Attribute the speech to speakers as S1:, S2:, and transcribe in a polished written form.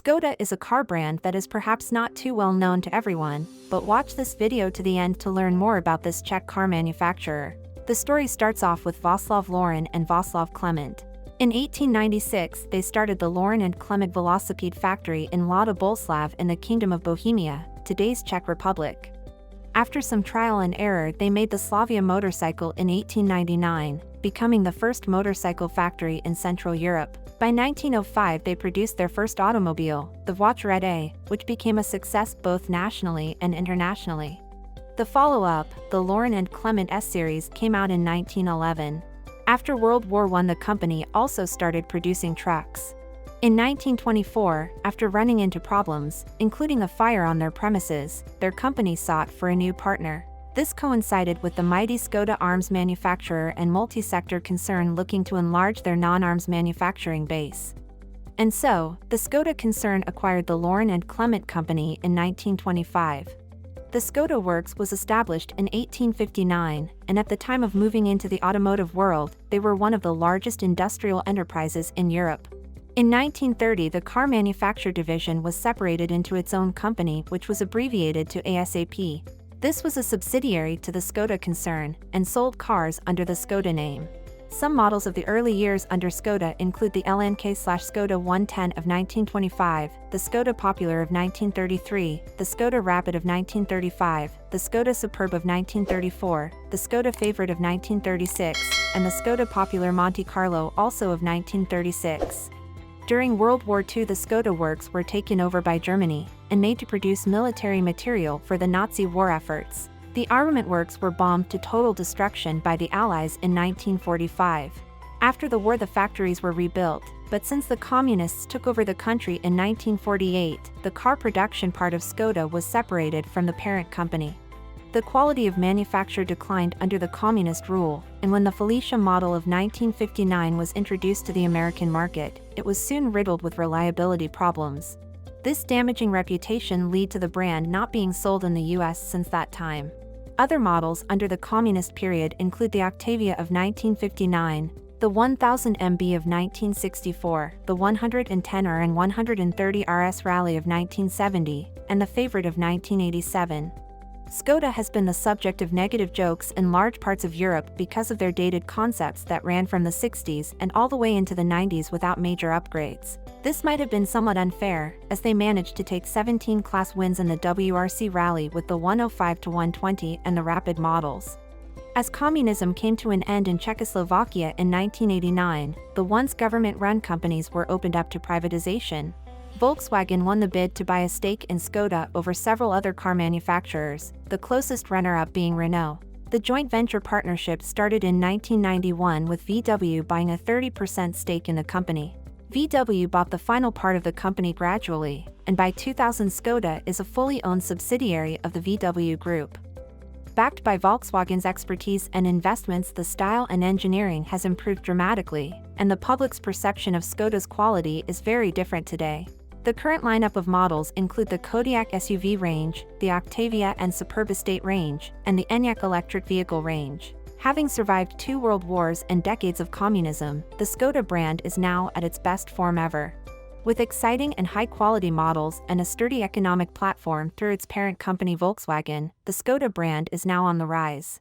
S1: Skoda is a car brand that is perhaps not too well known to everyone, but watch this video to the end to learn more about this Czech car manufacturer. The story starts off with Václav Laurin and Václav Klement. In 1896, they started the Laurin Klement Velocipede factory in Mladá Boleslav in the Kingdom of Bohemia, today's Czech Republic. After some trial and error, they made the Slavia motorcycle in 1899, becoming the first motorcycle factory in Central Europe. By 1905 they produced their first automobile, the Voiturette, which became a success both nationally and internationally. The follow-up, the Laurin Klement S-Series, came out in 1911. After World War I the company also started producing trucks. In 1924, after running into problems, including a fire on their premises, their company sought for a new partner. This coincided with the mighty Skoda arms manufacturer and multi-sector concern looking to enlarge their non-arms manufacturing base. And so, the Skoda concern acquired the Laurin Klement company in 1925. The Skoda Works was established in 1859, and at the time of moving into the automotive world, they were one of the largest industrial enterprises in Europe. In 1930 the car manufacture division was separated into its own company, which was abbreviated to ASAP. This was a subsidiary to the Skoda concern, and sold cars under the Skoda name. Some models of the early years under Skoda include the LNK/Skoda 110 of 1925, the Skoda Popular of 1933, the Skoda Rapid of 1935, the Skoda Superb of 1934, the Skoda Favorite of 1936, and the Skoda Popular Monte Carlo also of 1936. During World War II the Skoda Works were taken over by Germany, and made to produce military material for the Nazi war efforts. The armament works were bombed to total destruction by the Allies in 1945. After the war the factories were rebuilt, but since the Communists took over the country in 1948, the car production part of Skoda was separated from the parent company. The quality of manufacture declined under the Communist rule, and when the Felicia model of 1959 was introduced to the American market, it was soon riddled with reliability problems. This damaging reputation led to the brand not being sold in the US since that time. Other models under the Communist period include the Octavia of 1959, the 1000 MB of 1964, the 110R and 130 RS Rally of 1970, and the Favorite of 1987. Skoda has been the subject of negative jokes in large parts of Europe because of their dated concepts that ran from the 60s and all the way into the 90s without major upgrades. This might have been somewhat unfair, as they managed to take 17 class wins in the WRC Rally with the 105 to 120 and the Rapid models. As communism came to an end in Czechoslovakia in 1989, the once government-run companies were opened up to privatization. Volkswagen won the bid to buy a stake in Skoda over several other car manufacturers, the closest runner-up being Renault. The joint venture partnership started in 1991 with VW buying a 30% stake in the company. VW bought the final part of the company gradually, and by 2000 Skoda is a fully owned subsidiary of the VW Group. Backed by Volkswagen's expertise and investments, the style and engineering has improved dramatically, and the public's perception of Skoda's quality is very different today. The current lineup of models include the Kodiaq SUV range, the Octavia and Superb Estate range, and the Enyaq electric vehicle range. Having survived 2 world wars and decades of communism, the Skoda brand is now at its best form ever. With exciting and high-quality models and a sturdy economic platform through its parent company Volkswagen, the Skoda brand is now on the rise.